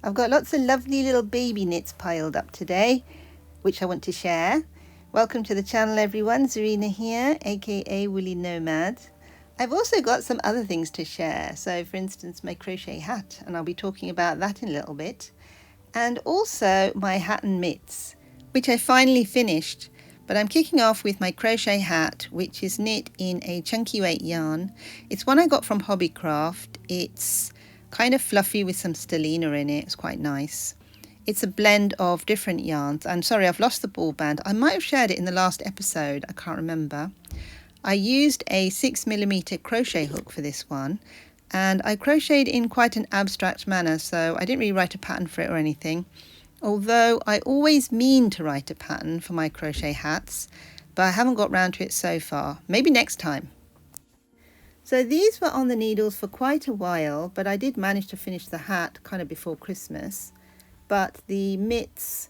I've got lots of lovely little baby knits piled up today, which I want to share. Welcome to the channel everyone, Zarina here, aka Woolly Nomad. I've also got some other things to share, so for instance my crochet hat, and I'll be talking about that in a little bit. And also my hat and mitts, which I finally finished. But I'm kicking off with my crochet hat, which is knit in a chunky weight yarn. It's one I got from Hobbycraft. It's kind of fluffy with some Stelina in it. It's quite nice. It's a blend of different yarns. I'm sorry, I've lost the ball band. I might have shared it in the last episode. I can't remember. I used a 6mm crochet hook for this one. And I crocheted in quite an abstract manner, so I didn't really write a pattern for it or anything. Although I always mean to write a pattern for my crochet hats, but I haven't got round to it so far. Maybe next time. So these were on the needles for quite a while, but I did manage to finish the hat kind of before Christmas. But the mitts,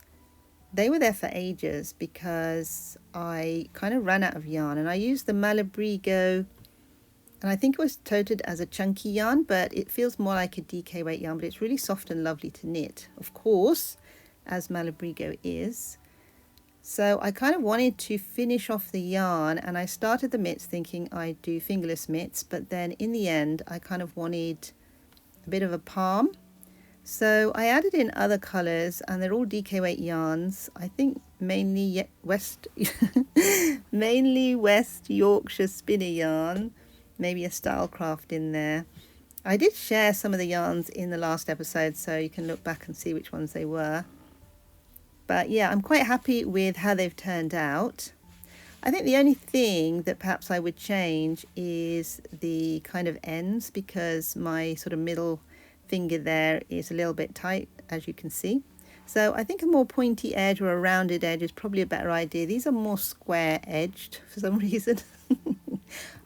they were there for ages because I kind of ran out of yarn, and I used the Malabrigo, and I think it was toted as a chunky yarn, but it feels more like a DK weight yarn, but it's really soft and lovely to knit, of course, as Malabrigo is. So I kind of wanted to finish off the yarn, and I started the mitts thinking I'd do fingerless mitts, but then in the end I kind of wanted a bit of a palm. So I added in other colours, and they're all DK weight yarns. I think mainly West Yorkshire spinner yarn, maybe a Stylecraft in there. I did share some of the yarns in the last episode, so you can look back and see which ones they were. But yeah, I'm quite happy with how they've turned out. I think the only thing that perhaps I would change is the kind of ends, because my sort of middle finger there is a little bit tight, as you can see. So I think a more pointy edge or a rounded edge is probably a better idea. These are more square edged for some reason.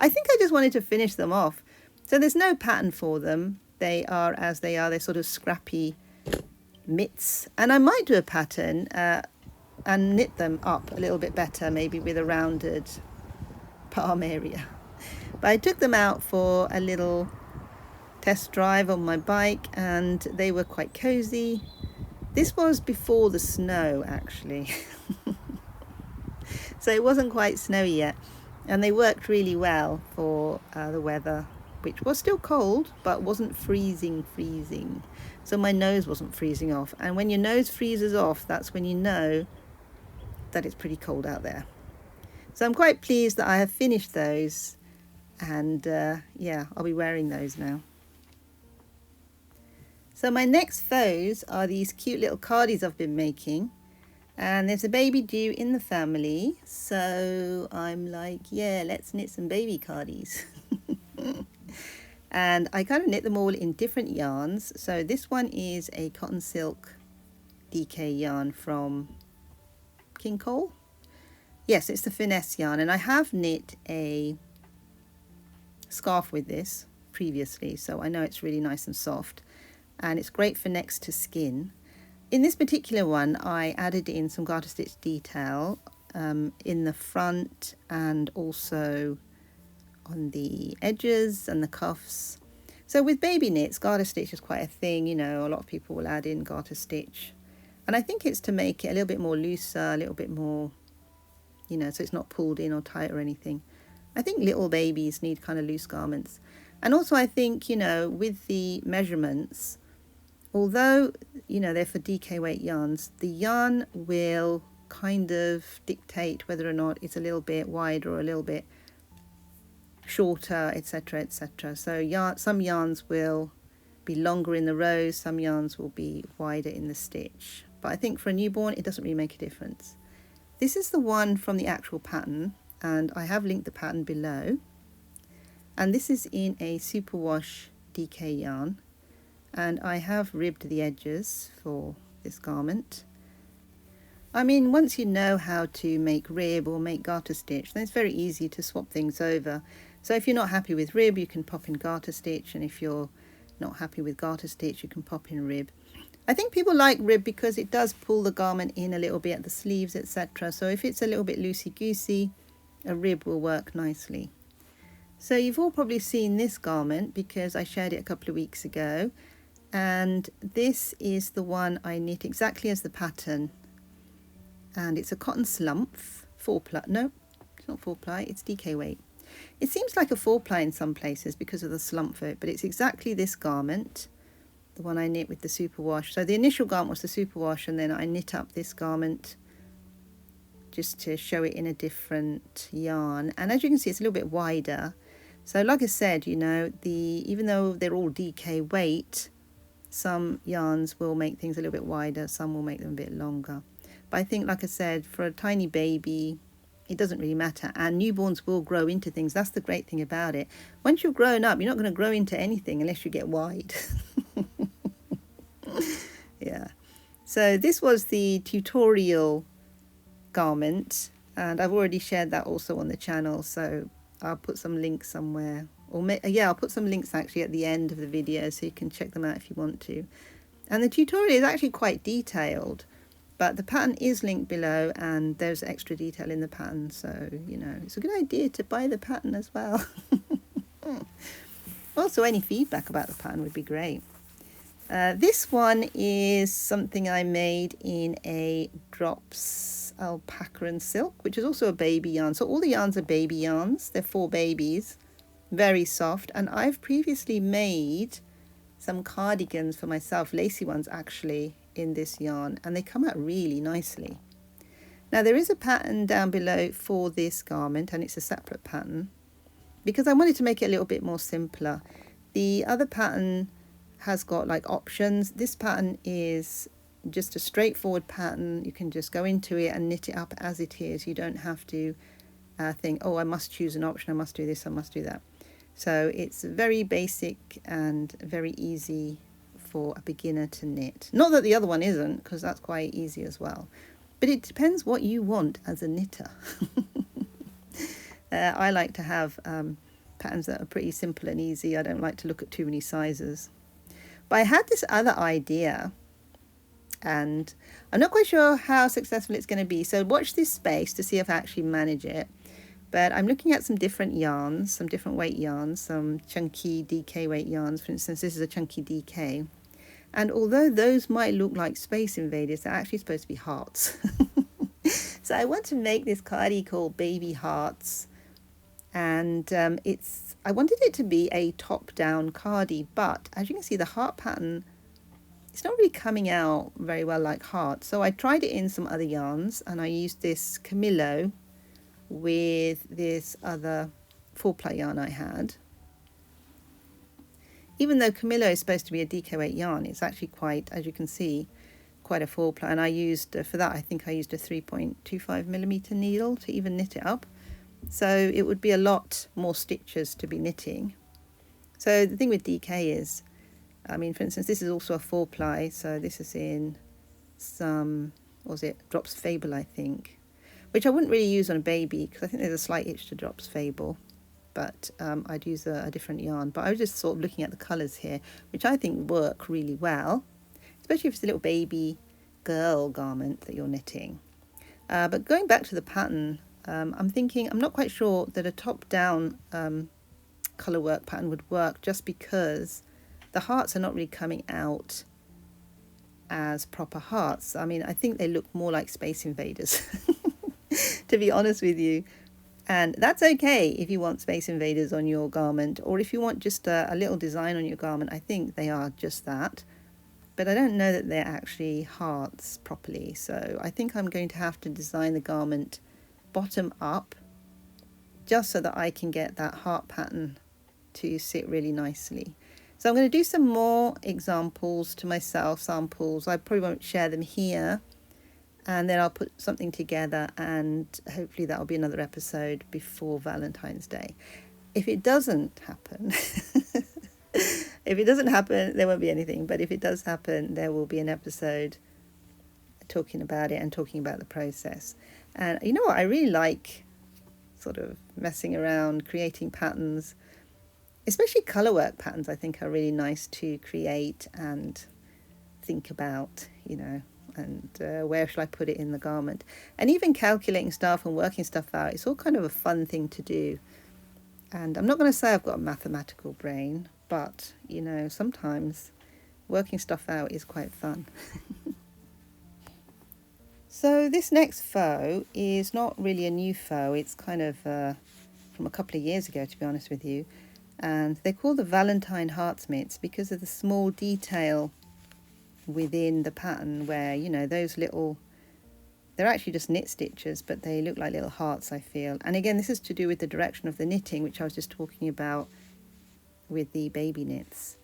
I think I just wanted to finish them off. So there's no pattern for them. They are as they are. They're sort of scrappy mitts, and I might do a pattern and knit them up a little bit better, maybe with a rounded palm area. But I took them out for a little test drive on my bike, and they were quite cozy. This was before the snow actually. So it wasn't quite snowy yet, and they worked really well for the weather, which was still cold but wasn't freezing. So my nose wasn't freezing off, and when your nose freezes off, that's when you know that it's pretty cold out there. So I'm quite pleased that I have finished those, and yeah, I'll be wearing those now. So my next foes are these cute little Cardis I've been making, and there's a baby due in the family, so I'm like, yeah, let's knit some baby Cardis. And I kind of knit them all in different yarns. So this one is a cotton silk DK yarn from King Cole. Yes, it's the finesse yarn, and I have knit a scarf with this previously, so I know it's really nice and soft, and it's great for next to skin. In this particular one, I added in some garter stitch detail in the front and also on the edges and the cuffs. So with baby knits, garter stitch is quite a thing, you know, a lot of people will add in garter stitch, and I think it's to make it a little bit more looser, a little bit more, you know, so it's not pulled in or tight or anything. I think little babies need kind of loose garments. And also I think, you know, with the measurements, although, you know, they're for DK weight yarns, the yarn will kind of dictate whether or not it's a little bit wider or a little bit shorter, etc, etc. So some yarns will be longer in the rows, some yarns will be wider in the stitch, but I think for a newborn it doesn't really make a difference. This is the one from the actual pattern, and I have linked the pattern below, and this is in a superwash DK yarn, and I have ribbed the edges for this garment. I mean, once you know how to make rib or make garter stitch, then it's very easy to swap things over. So if you're not happy with rib, you can pop in garter stitch, and if you're not happy with garter stitch, you can pop in rib. I think people like rib because it does pull the garment in a little bit at the sleeves, etc. So if it's a little bit loosey-goosey, a rib will work nicely. So you've all probably seen this garment because I shared it a couple of weeks ago, and this is the one I knit exactly as the pattern, and it's a cotton slump 4-ply. No, it's not 4-ply, it's DK weight. It seems like a 4-ply in some places because of the slump of it, but it's exactly this garment, the one I knit with the superwash. So the initial garment was the superwash, and then I knit up this garment just to show it in a different yarn. And as you can see, it's a little bit wider. So like I said, you know, even though they're all DK weight, some yarns will make things a little bit wider, some will make them a bit longer. But I think, like I said, for a tiny baby, it doesn't really matter. And newborns will grow into things. That's the great thing about it. Once you've grown up, you're not going to grow into anything unless you get wide. Yeah. So this was the tutorial garment, and I've already shared that also on the channel, so I'll put some links somewhere, or yeah, I'll put some links actually at the end of the video so you can check them out if you want to. And the tutorial is actually quite detailed, but the pattern is linked below, and there's extra detail in the pattern, so you know, it's a good idea to buy the pattern as well. Also, any feedback about the pattern would be great. This one is something I made in a drops alpaca and silk, which is also a baby yarn. So all the yarns are baby yarns. They're 4 babies, very soft. And I've previously made some cardigans for myself, lacy ones actually, in this yarn, and they come out really nicely. Now there is a pattern down below for this garment, and it's a separate pattern because I wanted to make it a little bit more simpler. The other pattern has got like options. This pattern is just a straightforward pattern. You can just go into it and knit it up as it is. You don't have to think, oh, I must choose an option, I must do this, I must do that. So it's very basic and very easy for a beginner to knit. Not that the other one isn't, because that's quite easy as well, but it depends what you want as a knitter. I like to have patterns that are pretty simple and easy. I don't like to look at too many sizes. But I had this other idea, and I'm not quite sure how successful it's going to be. So watch this space to see if I actually manage it. But I'm looking at some different yarns, some different weight yarns, some chunky DK weight yarns. For instance, this is a chunky DK. And although those might look like Space Invaders, they're actually supposed to be hearts. So I want to make this Cardi called Baby Hearts. And I wanted it to be a top-down Cardi, but as you can see, the heart pattern, it's not really coming out very well like heart. So I tried it in some other yarns, and I used this Camillo with this other 4-ply yarn I had. Even though Camillo is supposed to be a DK weight yarn, it's actually quite, as you can see, quite a 4-ply. And I used, for that, I think I used a 3.25mm needle to even knit it up. So it would be a lot more stitches to be knitting. So the thing with DK is, I mean, for instance, this is also a 4-ply. So this is in some, what was it, Drops Fable, I think, which I wouldn't really use on a baby because I think there's a slight itch to Drops Fable. But I'd use a different yarn. But I was just sort of looking at the colours here, which I think work really well, especially if it's a little baby girl garment that you're knitting. But going back to the pattern, I'm thinking, I'm not quite sure that a top-down colour work pattern would work, just because the hearts are not really coming out as proper hearts. I mean, I think they look more like Space Invaders, to be honest with you. And that's okay if you want Space Invaders on your garment, or if you want just a little design on your garment. I think they are just that. But I don't know that they're actually hearts properly. So I think I'm going to have to design the garment bottom up, just so that I can get that heart pattern to sit really nicely. So I'm going to do some more examples to myself, samples. I probably won't share them here, and then I'll put something together, and hopefully that'll be another episode before Valentine's Day. If it doesn't happen, there won't be anything, but if it does happen, there will be an episode talking about it and talking about the process. And you know what, I really like sort of messing around, creating patterns, especially colour work patterns. I think are really nice to create and think about, you know, and where shall I put it in the garment, and even calculating stuff and working stuff out. It's all kind of a fun thing to do. And I'm not going to say I've got a mathematical brain, but you know, sometimes working stuff out is quite fun. So this next faux is not really a new faux, it's kind of from a couple of years ago, to be honest with you. And they're called the Valentine Hearts mitts because of the small detail within the pattern where, you know, those little, they're actually just knit stitches, but they look like little hearts, I feel. And again, this is to do with the direction of the knitting, which I was just talking about with the baby knits.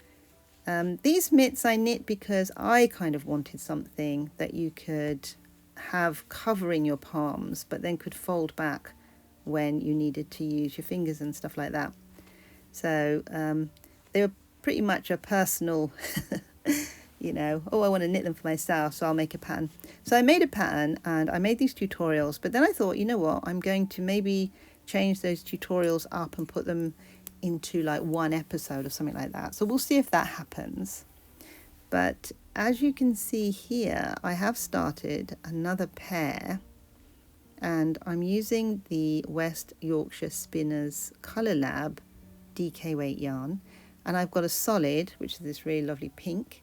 These mitts I knit because I kind of wanted something that you could have covering your palms, but then could fold back when you needed to use your fingers and stuff like that. So they were pretty much a personal, you know, oh, I want to knit them for myself, so I'll make a pattern. So I made a pattern and I made these tutorials, but then I thought, you know what, I'm going to maybe change those tutorials up and put them into like one episode or something like that. So we'll see if that happens. But as you can see here, I have started another pair and I'm using the West Yorkshire Spinners Colour Lab DK weight yarn, and I've got a solid, which is this really lovely pink,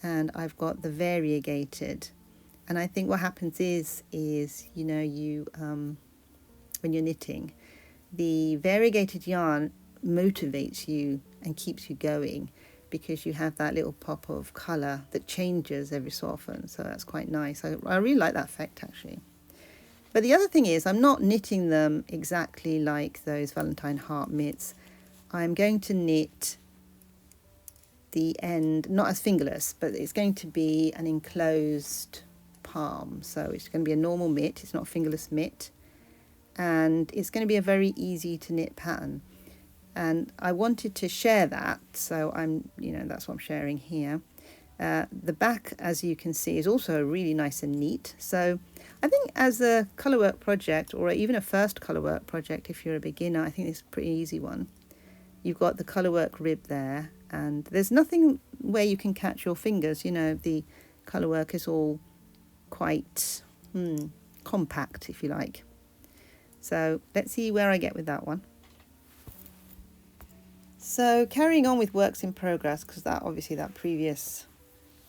and I've got the variegated. And I think what happens is you know, you when you're knitting, the variegated yarn motivates you and keeps you going because you have that little pop of colour that changes every so often, so that's quite nice. I really like that effect actually. But the other thing is I'm not knitting them exactly like those Valentine Heart mitts. I'm going to knit the end, not as fingerless, but it's going to be an enclosed palm. So it's going to be a normal mitt, it's not a fingerless mitt. And it's going to be a very easy to knit pattern. And I wanted to share that, so I'm, you know, that's what I'm sharing here. The back, as you can see, is also really nice and neat. So I think as a colourwork project, or even a first colourwork project, if you're a beginner, I think it's a pretty easy one. You've got the colourwork rib there, and there's nothing where you can catch your fingers. You know, the colourwork is all quite compact, if you like. So let's see where I get with that one. So carrying on with works in progress, because that obviously that previous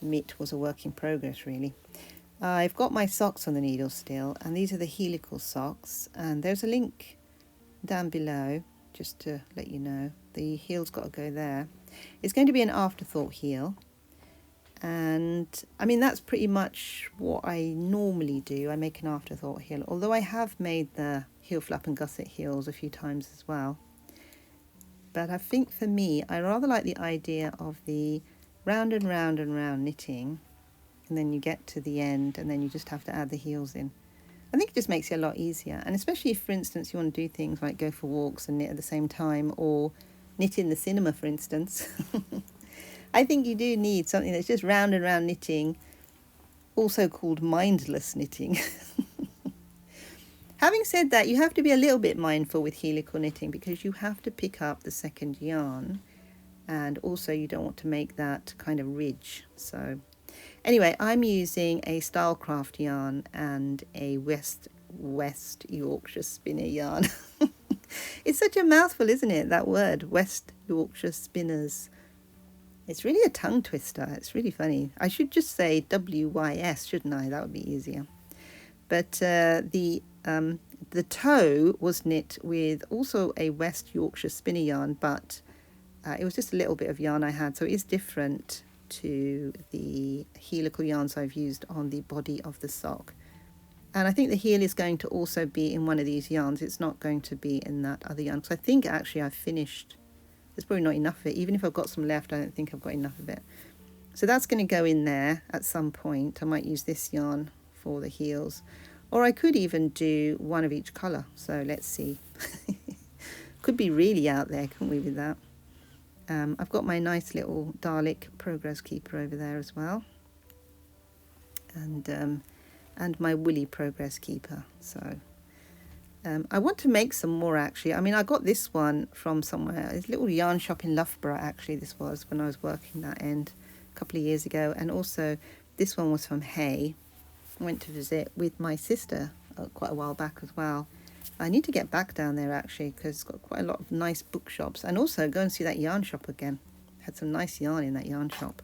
mitt was a work in progress really. I've got my socks on the needle still, and these are the helical socks, and there's a link down below just to let you know. The heel's got to go there. It's going to be an afterthought heel, and I mean that's pretty much what I normally do. I make an afterthought heel, although I have made the heel flap and gusset heels a few times as well. But I think for me, I rather like the idea of the round and round and round knitting, and then you get to the end and then you just have to add the heels in. I think it just makes it a lot easier, and especially if, for instance, you want to do things like go for walks and knit at the same time, or knit in the cinema, for instance. I think you do need something that's just round and round knitting, also called mindless knitting. Having said that, you have to be a little bit mindful with helical knitting because you have to pick up the second yarn, and also you don't want to make that kind of ridge. So anyway, I'm using a Stylecraft yarn and a West Yorkshire Spinner yarn. It's such a mouthful, isn't it, that word, West Yorkshire Spinners. It's really a tongue twister. It's really funny. I should just say WYS, shouldn't I? That would be easier. But the toe was knit with also a West Yorkshire Spinner yarn, but it was just a little bit of yarn I had, so it is different to the helical yarns I've used on the body of the sock. And I think the heel is going to also be in one of these yarns. It's not going to be in that other yarn, because I think actually I've finished. There's probably not enough of it. Even if I've got some left, I don't think I've got enough of it. So that's going to go in there at some point. I might use this yarn for the heels, or I could even do one of each colour. So let's see. Could be really out there, couldn't we, with that? I've got my nice little Dalek Progress Keeper over there as well, and my woolly Progress Keeper. So I want to make some more actually. I mean, I got this one from somewhere. It's a little yarn shop in Loughborough actually. This was when I was working that end a couple of years ago, and also this one was from Hay. I went to visit with my sister quite a while back as well. I need to get back down there actually, because it's got quite a lot of nice bookshops, and also go and see that yarn shop again. Had some nice yarn in that yarn shop.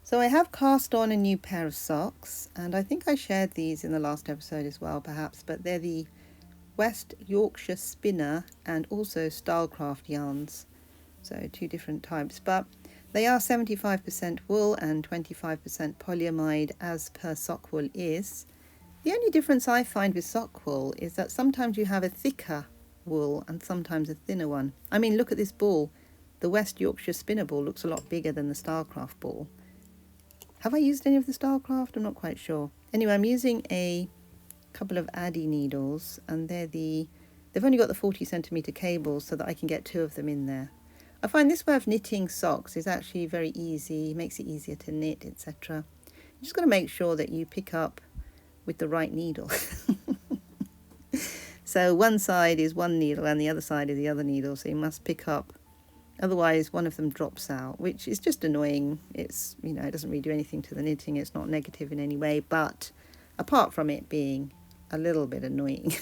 So I have cast on a new pair of socks, and I think I shared these in the last episode as well perhaps, but they're the West Yorkshire Spinner and also Stylecraft yarns, so two different types, but they are 75% wool and 25% polyamide as per sock wool is. The only difference I find with sock wool is that sometimes you have a thicker wool and sometimes a thinner one. I mean, look at this ball. The West Yorkshire Spinner ball looks a lot bigger than the Stylecraft ball. Have I used any of the Stylecraft? I'm not quite sure. Anyway, I'm using a couple of Addy needles, and they've only got the 40cm cables so that I can get two of them in there. I find this way of knitting socks is actually very easy, makes it easier to knit, etc. You just got to make sure that you pick up with the right needle. So one side is one needle and the other side is the other needle, so you must pick up, otherwise one of them drops out, which is just annoying. It's, you know, it doesn't really do anything to the knitting, it's not negative in any way, but apart from it being a little bit annoying.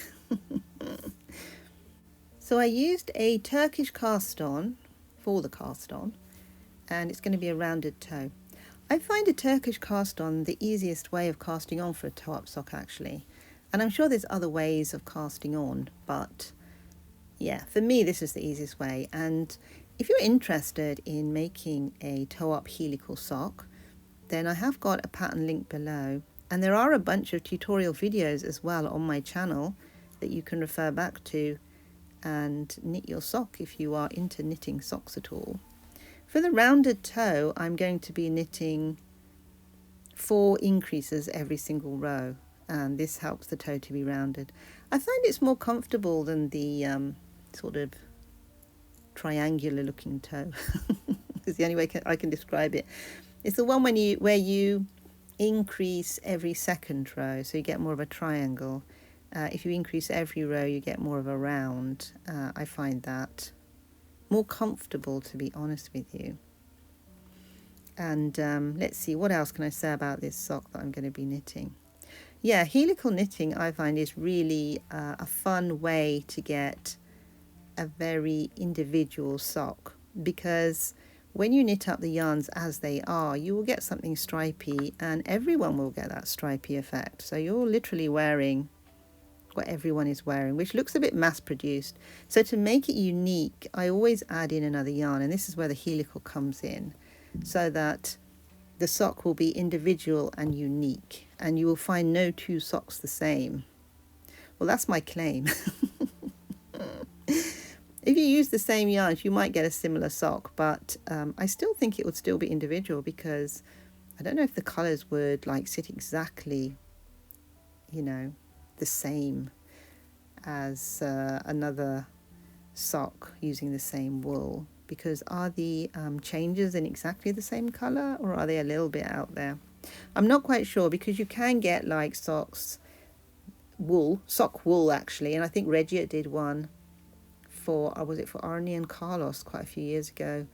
So I used a Turkish cast on for the cast on, and it's going to be a rounded toe. I find a Turkish cast on the easiest way of casting on for a toe up sock actually, and I'm sure there's other ways of casting on, but yeah, for me this is the easiest way. And if you're interested in making a toe up helical sock, then I have got a pattern link below, and there are a bunch of tutorial videos as well on my channel that you can refer back to and knit your sock if you are into knitting socks at all. For the rounded toe, I'm going to be knitting 4 increases every single row, and this helps the toe to be rounded. I find it's more comfortable than the sort of triangular looking toe. It's the only way I can describe it. It's the one where you increase every second row, so you get more of a triangle. If you increase every row, you get more of a round. I find that more comfortable, to be honest with you. And let's see, what else can I say about this sock that I'm going to be knitting? Yeah, helical knitting I find is really a fun way to get a very individual sock, because when you knit up the yarns as they are, you will get something stripy, and everyone will get that stripy effect. So you're literally wearing what everyone is wearing, which looks a bit mass produced. So to make it unique, I always add in another yarn, and this is where the helical comes in, so that the sock will be individual and unique, and you will find no two socks the same. Well, that's my claim. If you use the same yarns, you might get a similar sock, but I still think it would still be individual, because I don't know if the colours would like sit exactly, you know, the same as another sock using the same wool, because are the changes in exactly the same colour, or are they a little bit out there? I'm not quite sure, because you can get like sock wool actually, and I think Regia did one for, was it for Arnie and Carlos quite a few years ago.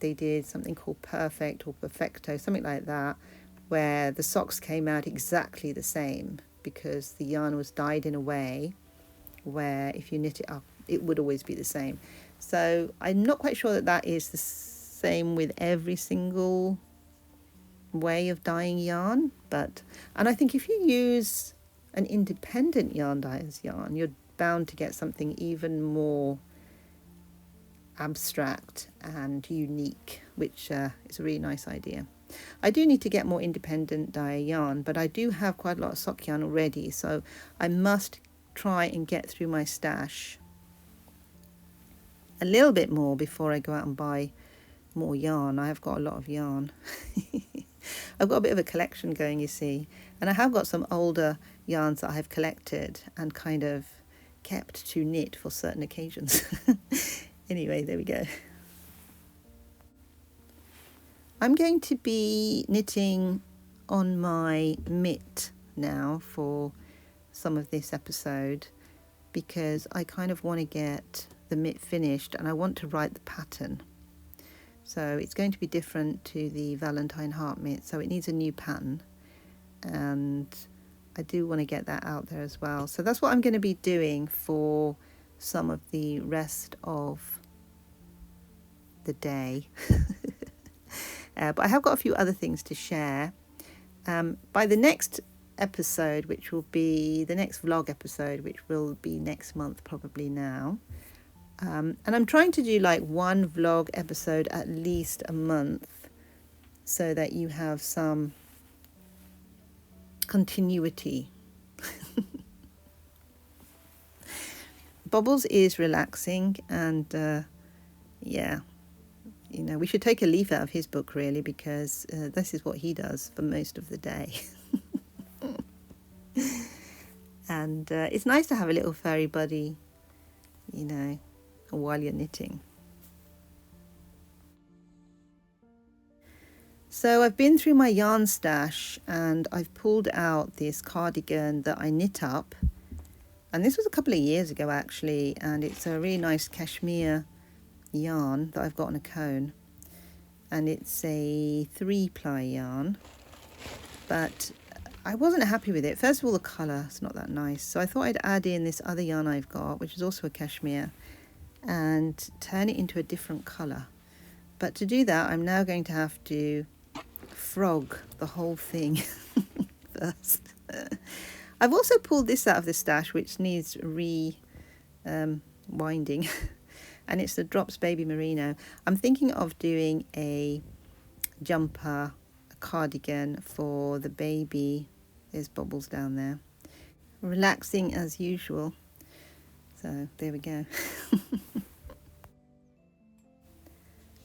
They did something called Perfect or Perfecto, something like that, where the socks came out exactly the same, because the yarn was dyed in a way where if you knit it up, it would always be the same. So I'm not quite sure that that is the same with every single way of dyeing yarn, and I think if you use an independent yarn dyer's yarn, you're bound to get something even more abstract and unique, which is a really nice idea. I do need to get more independent dye yarn, but I do have quite a lot of sock yarn already, so I must try and get through my stash a little bit more before I go out and buy more yarn. I have got a lot of yarn. I've got a bit of a collection going, you see, and I have got some older yarns that I have collected and kind of kept to knit for certain occasions. Anyway, there we go. I'm going to be knitting on my mitt now for some of this episode, because I kind of want to get the mitt finished and I want to write the pattern. So it's going to be different to the Valentine heart mitt, so it needs a new pattern, and I do want to get that out there as well. So that's what I'm going to be doing for some of the rest of the day. But I have got a few other things to share. By the next episode, which will be the next vlog episode, which will be next month probably now, and I'm trying to do like one vlog episode at least a month so that you have some continuity. Bobbles is relaxing, and yeah, you know, we should take a leaf out of his book really, because this is what he does for most of the day. And it's nice to have a little furry buddy, you know, while you're knitting. So I've been through my yarn stash and I've pulled out this cardigan that I knit up, and this was a couple of years ago actually, and it's a really nice cashmere yarn that I've got on a cone, and it's a 3-ply yarn, but I wasn't happy with it. First of all, the colour is not that nice, so I thought I'd add in this other yarn I've got, which is also a cashmere, and turn it into a different colour. But to do that, I'm now going to have to frog the whole thing first. I've also pulled this out of the stash, which needs winding, and it's the Drops Baby Merino. I'm thinking of doing a jumper, a cardigan for the baby. There's Bubbles down there, relaxing as usual. So there we go.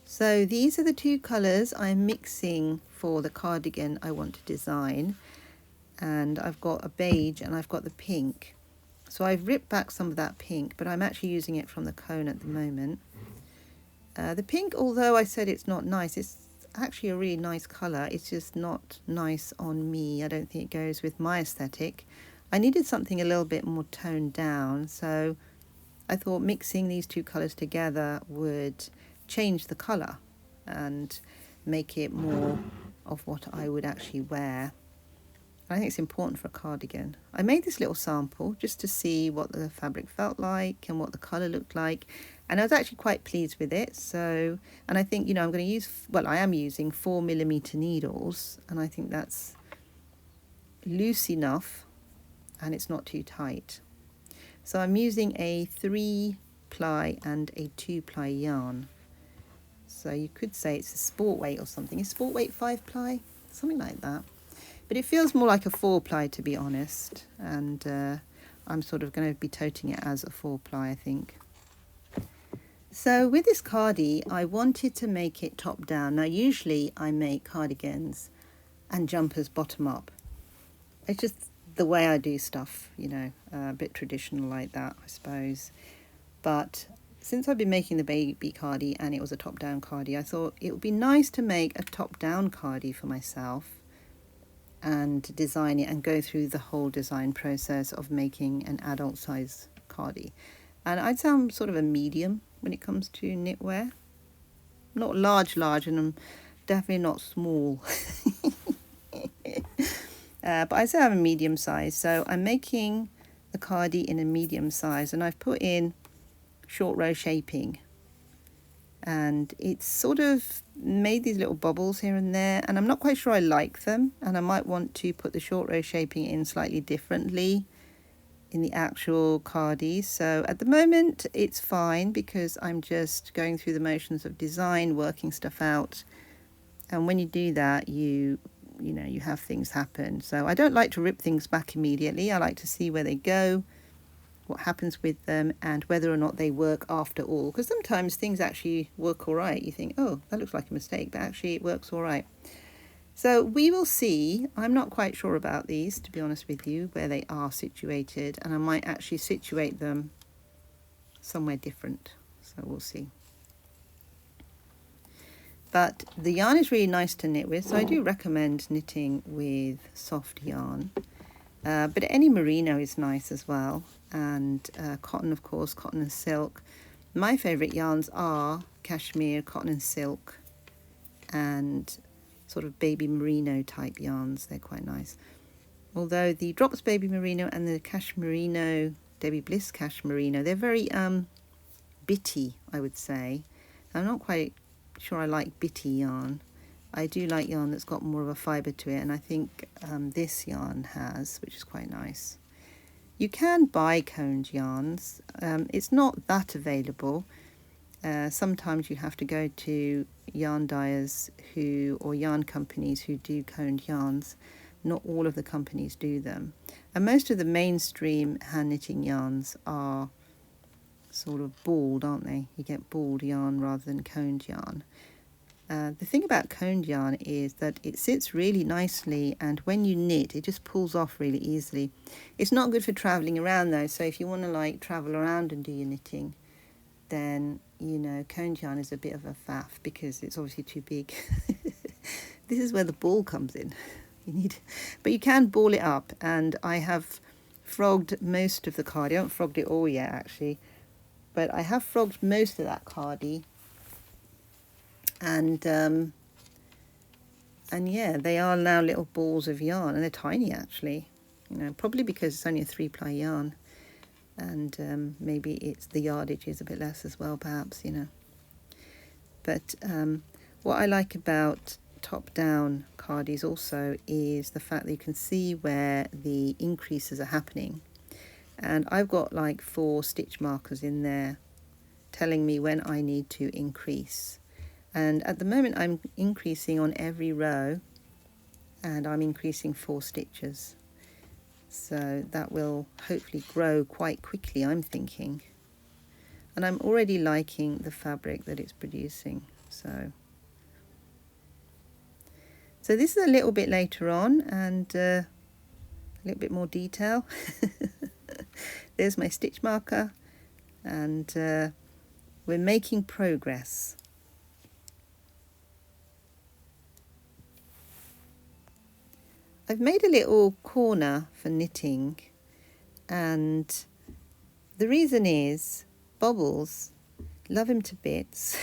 So these are the two colours I'm mixing for the cardigan I want to design, and I've got a beige and I've got the pink. So I've ripped back some of that pink, but I'm actually using it from the cone at the moment. The pink, although I said it's not nice, it's actually a really nice colour. It's just not nice on me. I don't think it goes with my aesthetic. I needed something a little bit more toned down, so I thought mixing these two colours together would change the colour and make it more of what I would actually wear. I think it's important for a cardigan. I made this little sample just to see what the fabric felt like and what the colour looked like, and I was actually quite pleased with it. So, and I think, you know, I'm going to use, well, I am using 4mm needles, and I think that's loose enough and it's not too tight. So I'm using a 3-ply and a 2-ply yarn. So you could say it's a sport weight or something. Is sport weight 5-ply? Something like that. But it feels more like a 4-ply, to be honest. And I'm sort of going to be toting it as a 4-ply, I think. So with this Cardi, I wanted to make it top down. Now usually I make cardigans and jumpers bottom up. It's just the way I do stuff, you know, a bit traditional like that, I suppose. But since I've been making the baby Cardi and it was a top-down Cardi, I thought it would be nice to make a top-down Cardi for myself and design it and go through the whole design process of making an adult size Cardi. And I'd say I'm sort of a medium when it comes to knitwear. Not large, and I'm definitely not small. But I'd say I'm a medium size. So I'm making the Cardi in a medium size, and I've put in short row shaping, and it's sort of made these little bubbles here and there, and I'm not quite sure I like them, and I might want to put the short row shaping in slightly differently in the actual Cardi. So at the moment it's fine because I'm just going through the motions of design, working stuff out, and when you do that you know you have things happen. So I don't like to rip things back immediately. I like to see where they go, what happens with them, and whether or not they work after all, because sometimes things actually work all right. You think, oh, that looks like a mistake, but actually it works all right. So we will see. I'm not quite sure about these, to be honest with you, where they are situated, and I might actually situate them somewhere different, so we'll see. But the yarn is really nice to knit with, so I do recommend knitting with soft yarn. But any merino is nice as well, and cotton, of course, cotton and silk. My favourite yarns are cashmere, cotton and silk, and sort of baby merino type yarns. They're quite nice. Although the Drops Baby Merino and the Cash Merino, Debbie Bliss Cash Merino, they're very bitty, I would say. I'm not quite sure I like bitty yarn. I do like yarn that's got more of a fibre to it, and I think this yarn has, which is quite nice. You can buy coned yarns. It's not that available. Sometimes you have to go to yarn dyers or yarn companies who do coned yarns. Not all of the companies do them. And most of the mainstream hand knitting yarns are sort of balled, aren't they? You get balled yarn rather than coned yarn. The thing about coned yarn is that it sits really nicely, and when you knit it just pulls off really easily. It's not good for travelling around though, so if you want to like travel around and do your knitting, then you know coned yarn is a bit of a faff because it's obviously too big. This is where the ball comes in. But you can ball it up, and I have frogged most of the Cardi. I haven't frogged it all yet actually, but I have frogged most of that Cardi. And yeah, they are now little balls of yarn, and they're tiny actually, you know, probably because it's only a 3-ply yarn, and maybe it's the yardage is a bit less as well, perhaps, you know. But what I like about top-down Cardis also is the fact that you can see where the increases are happening, and I've got like 4 stitch markers in there telling me when I need to increase. And at the moment I'm increasing on every row, and I'm increasing 4 stitches. So that will hopefully grow quite quickly, I'm thinking. And I'm already liking the fabric that it's producing. So this is a little bit later on, and a little bit more detail. There's my stitch marker, and we're making progress. I've made a little corner for knitting, and the reason is Bobbles, love him to bits,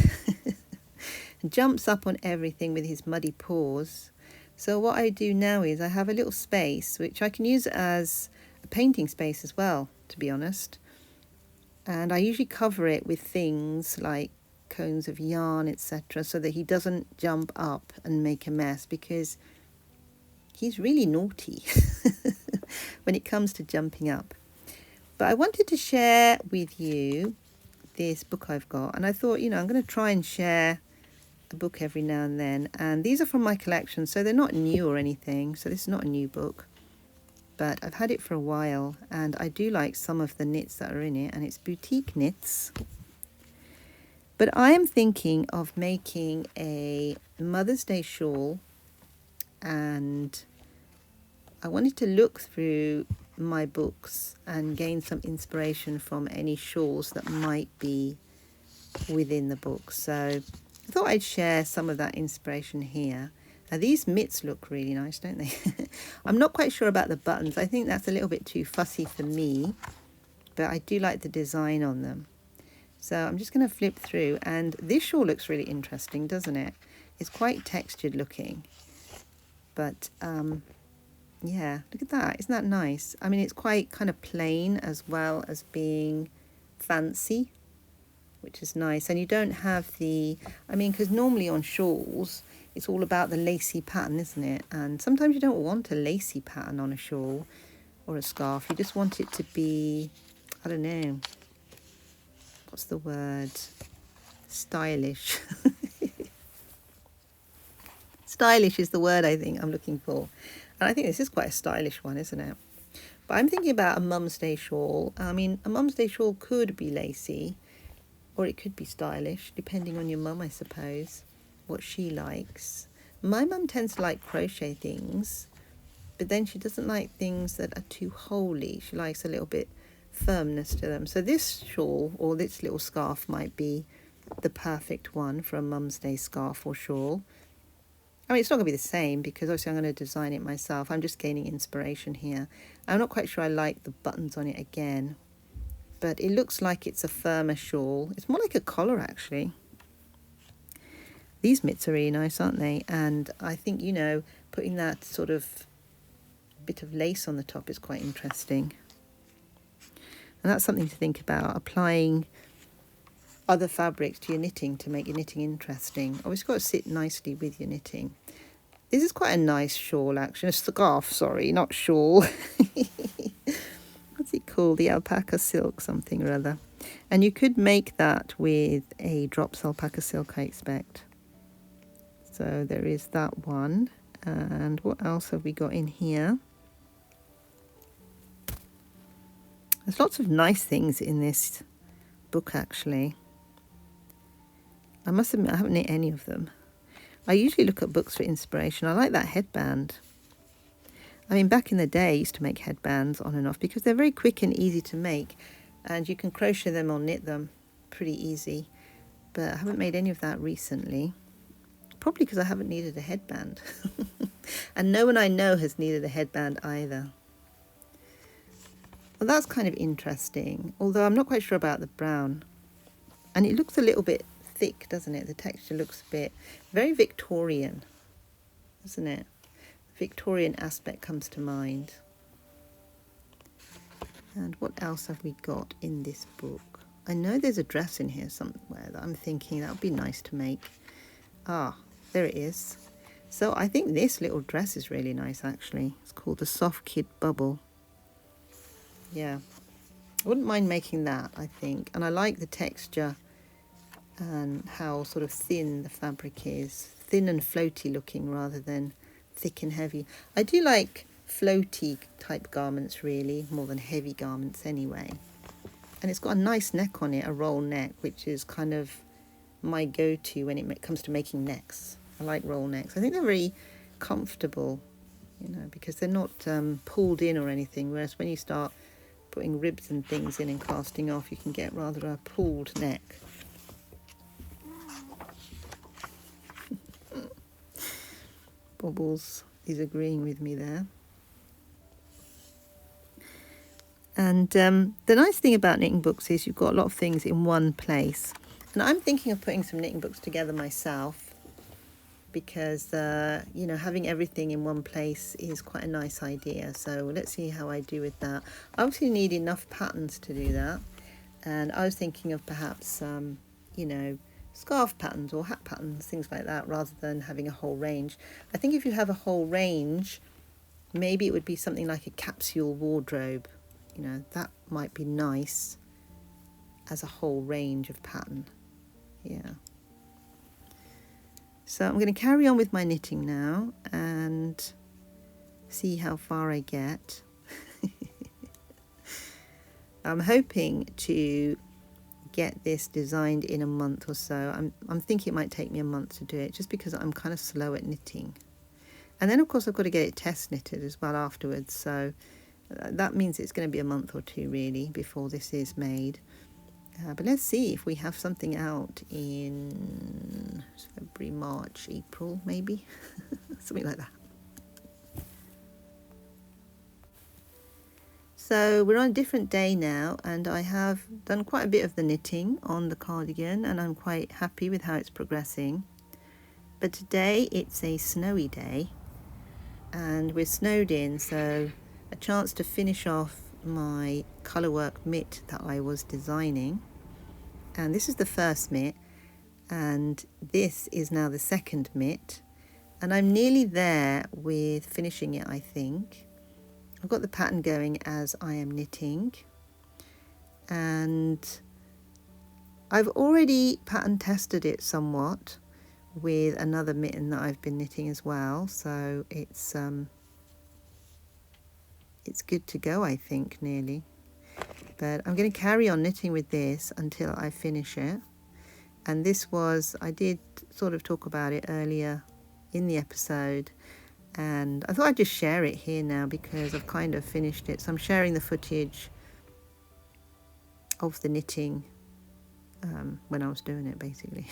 jumps up on everything with his muddy paws. So what I do now is I have a little space which I can use as a painting space as well, to be honest, and I usually cover it with things like cones of yarn, etc., so that he doesn't jump up and make a mess, because he's really naughty when it comes to jumping up. But I wanted to share with you this book I've got, and I thought, you know, I'm going to try and share a book every now and then. And these are from my collection, so they're not new or anything. So this is not a new book, but I've had it for a while, and I do like some of the knits that are in it, and it's boutique knits. But I am thinking of making a Mother's Day shawl, and I wanted to look through my books and gain some inspiration from any shawls that might be within the book. So I thought I'd share some of that inspiration here. Now these mitts look really nice, don't they? I'm not quite sure about the buttons. I think that's a little bit too fussy for me, but I do like the design on them. So I'm just going to flip through, and this shawl looks really interesting, doesn't it? It's quite textured looking, but yeah, look at that. Isn't that nice? I mean, it's quite kind of plain as well as being fancy, which is nice. And you don't have the, I mean, because normally on shawls, it's all about the lacy pattern, isn't it? And sometimes you don't want a lacy pattern on a shawl or a scarf. You just want it to be, I don't know, what's the word? Stylish. Stylish is the word I think I'm looking for. And I think this is quite a stylish one, isn't it? But I'm thinking about a Mum's Day shawl. I mean, a Mum's Day shawl could be lacy, or it could be stylish, depending on your mum, I suppose, what she likes. My mum tends to like crochet things, but then she doesn't like things that are too holey. She likes a little bit firmness to them. So this shawl, or this little scarf, might be the perfect one for a Mum's Day scarf or shawl. I mean, it's not going to be the same because obviously I'm going to design it myself. I'm just gaining inspiration here. I'm not quite sure I like the buttons on it again, but it looks like it's a firmer shawl. It's more like a collar, actually. These mitts are really nice, aren't they? And I think, you know, putting that sort of bit of lace on the top is quite interesting. And that's something to think about, applying other fabrics to your knitting to make your knitting interesting. Obviously, got to sit nicely with your knitting. This is quite a nice shawl, actually. A scarf, sorry, not shawl. What's it called? The alpaca silk something or other. And you could make that with a drops alpaca silk, I expect. So there is that one. And what else have we got in here? There's lots of nice things in this book, actually. I must admit, I haven't knit any of them. I usually look at books for inspiration. I like that headband. I mean, back in the day, I used to make headbands on and off because they're very quick and easy to make. And you can crochet them or knit them pretty easy. But I haven't made any of that recently. Probably because I haven't needed a headband. And no one I know has needed a headband either. Well, that's kind of interesting. Although I'm not quite sure about the brown. And it looks a little bit thick, doesn't it? The texture looks a bit very Victorian, doesn't it? Victorian aspect comes to mind. And what else have we got in this book? I know there's a dress in here somewhere that I'm thinking that would be nice to make. Ah, there it is. So I think this little dress is really nice, actually. It's called the Soft Kid Bubble. Yeah, I wouldn't mind making that, I think. And I like the texture and how sort of thin the fabric is. Thin and floaty looking rather than thick and heavy. I do like floaty type garments, really, more than heavy garments anyway. And it's got a nice neck on it, a roll neck, which is kind of my go-to when it comes to making necks. I like roll necks. I think they're very comfortable, you know, because they're not pulled in or anything, whereas when you start putting ribs and things in and casting off, you can get rather a pulled neck. Bobbles is agreeing with me there. And the nice thing about knitting books is you've got a lot of things in one place. And I'm thinking of putting some knitting books together myself because, you know, having everything in one place is quite a nice idea. So let's see how I do with that. I obviously need enough patterns to do that. And I was thinking of perhaps, you know, scarf patterns or hat patterns, things like that, rather than having a whole range. I think if you have a whole range, maybe it would be something like a capsule wardrobe. You know, that might be nice as a whole range of pattern. Yeah. So I'm going to carry on with my knitting now and see how far I get. I'm hoping to get this designed in a month or so. I'm thinking it might take me a month to do it just because I'm kind of slow at knitting. And then of course I've got to get it test knitted as well afterwards, so that means it's going to be a month or two really before this is made. But let's see if we have something out in February, March, April maybe, something like that. So we're on a different day now, and I have done quite a bit of the knitting on the cardigan and I'm quite happy with how it's progressing. But today it's a snowy day and we're snowed in, so a chance to finish off my colourwork mitt that I was designing. And this is the first mitt and this is now the second mitt, and I'm nearly there with finishing it, I think. I've got the pattern going as I am knitting, and I've already pattern tested it somewhat with another mitten that I've been knitting as well, so it's good to go, I think, nearly. But I'm going to carry on knitting with this until I finish it. And this was, I did sort of talk about it earlier in the episode, and I thought I'd just share it here now because I've kind of finished it. So I'm sharing the footage of the knitting when I was doing it, basically.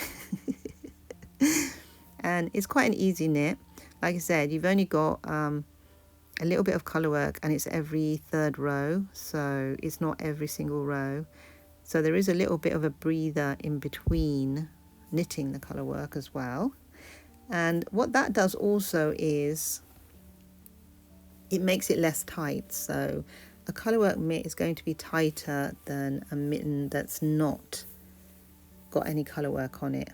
And it's quite an easy knit. Like I said, you've only got a little bit of colour work, and it's every third row, so it's not every single row. So there is a little bit of a breather in between knitting the colour work as well. And what that does also is it makes it less tight. So a colourwork mitt is going to be tighter than a mitten that's not got any colourwork on it,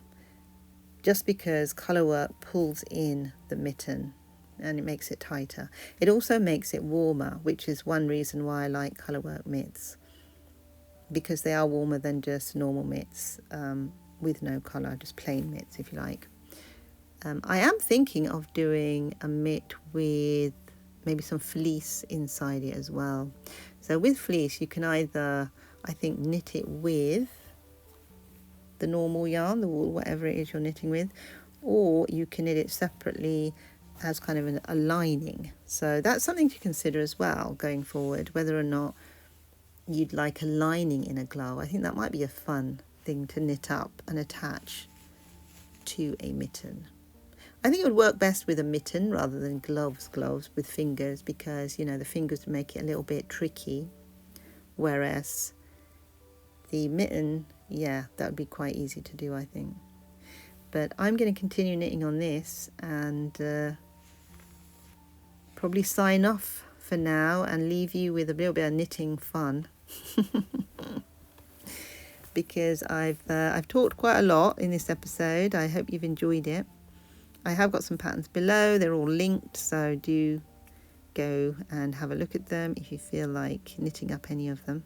just because colourwork pulls in the mitten and it makes it tighter. It also makes it warmer, which is one reason why I like colourwork mitts, because they are warmer than just normal mitts with no colour, just plain mitts if you like. I am thinking of doing a mitt with maybe some fleece inside it as well. So with fleece you can either, I think, knit it with the normal yarn, the wool, whatever it is you're knitting with, or you can knit it separately as kind of a lining. So that's something to consider as well going forward, whether or not you'd like a lining in a glove. I think that might be a fun thing to knit up and attach to a mitten. I think it would work best with a mitten rather than gloves with fingers, because you know the fingers make it a little bit tricky, whereas the mitten, yeah, that would be quite easy to do, I think. But I'm going to continue knitting on this and probably sign off for now and leave you with a little bit of knitting fun. Because I've talked quite a lot in this episode. I hope you've enjoyed it. I have got some patterns below, they're all linked, so do go and have a look at them if you feel like knitting up any of them.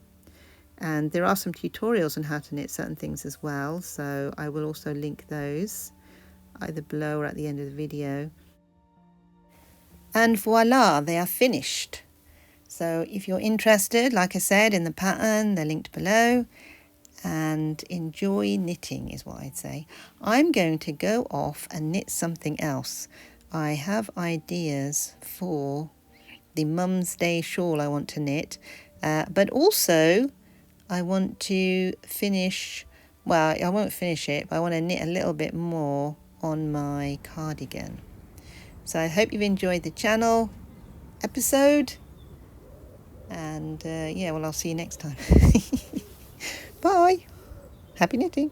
And there are some tutorials on how to knit certain things as well, so I will also link those either below or at the end of the video. And voila, they are finished. So if you're interested, like I said, in the pattern, they're linked below. And enjoy knitting is what I'd say. I'm going to go off and knit something else. I have ideas for the Mum's Day shawl I want to knit, but also I want to finish, well, I won't finish it, but I want to knit a little bit more on my cardigan. So I hope you've enjoyed the channel episode, and yeah, well, I'll see you next time. Bye. Happy knitting.